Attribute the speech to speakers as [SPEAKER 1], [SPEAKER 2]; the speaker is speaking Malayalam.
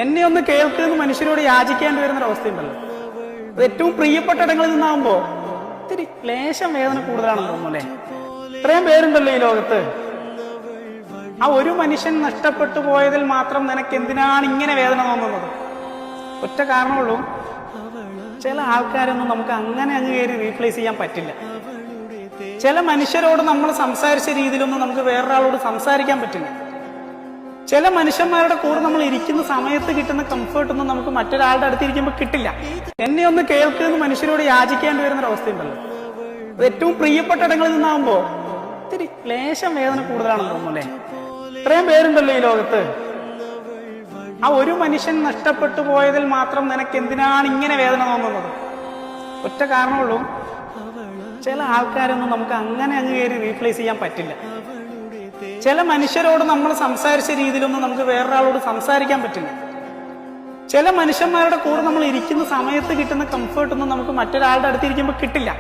[SPEAKER 1] എന്നെ ഒന്ന് കേൾക്കുന്ന മനുഷ്യരോട് യാചിക്കേണ്ടി വരുന്നൊരവസ്ഥയുണ്ടല്ലോ. അത് ഏറ്റവും പ്രിയപ്പെട്ട ഇടങ്ങളിൽ നിന്നാകുമ്പോ ഇത്തിരി ലേശം വേദന കൂടുതലാണെന്ന് തോന്നുന്നു അല്ലേ? ഇത്രയും പേരുണ്ടല്ലോ ഈ ലോകത്ത്. ആ ഒരു മനുഷ്യൻ നഷ്ടപ്പെട്ടു പോയതിൽ മാത്രം നിനക്ക് എന്തിനാണ് ഇങ്ങനെ വേദന തോന്നുന്നത്? ഒറ്റ കാരണമുള്ളൂ, ചില ആൾക്കാരൊന്നും നമുക്ക് അങ്ങനെ അങ്ങ് കയറി റീപ്ലേസ് ചെയ്യാൻ പറ്റില്ല. ചില മനുഷ്യരോട് നമ്മൾ സംസാരിച്ച രീതിയിലൊന്നും നമുക്ക് വേറൊരാളോട് സംസാരിക്കാൻ പറ്റില്ല. ചില മനുഷ്യന്മാരുടെ കൂടെ നമ്മൾ ഇരിക്കുന്ന സമയത്ത് കിട്ടുന്ന കംഫേർട്ടൊന്നും നമുക്ക് മറ്റൊരാളുടെ അടുത്തിരിക്കുമ്പോൾ കിട്ടില്ല. എന്നെ ഒന്ന് കേൾക്കുന്ന മനുഷ്യരോട് യാചിക്കേണ്ടി വരുന്നൊരവസ്ഥയുണ്ടല്ലോ. അത് ഏറ്റവും പ്രിയപ്പെട്ട ഇടങ്ങളിൽ നിന്നാകുമ്പോ ഇത്തിരി ലേശം വേദന കൂടുതലാണെന്ന് തോന്നുന്നു അല്ലേ? ഇത്രയും പേരുണ്ടല്ലോ ഈ ലോകത്ത്. ആ ഒരു മനുഷ്യൻ നഷ്ടപ്പെട്ടു പോയതിൽ മാത്രം നിനക്ക് എന്തിനാണ് ഇങ്ങനെ വേദന തോന്നുന്നത്? ഒറ്റ കാരണമുള്ളൂ, ചില ആൾക്കാരൊന്നും നമുക്ക് അങ്ങനെ അങ്ങ് കയറി റീപ്ലേസ് ചെയ്യാൻ പറ്റില്ല. ചില മനുഷ്യരോട് നമ്മൾ സംസാരിച്ച രീതിയിലൊന്നും നമുക്ക് വേറൊരാളോട് സംസാരിക്കാൻ പറ്റില്ല. ചില മനുഷ്യന്മാരുടെ കൂടെ നമ്മൾ ഇരിക്കുന്ന സമയത്ത് കിട്ടുന്ന കംഫേർട്ടൊന്നും നമുക്ക് മറ്റൊരാളുടെ അടുത്തിരിക്കുമ്പോൾ കിട്ടില്ല.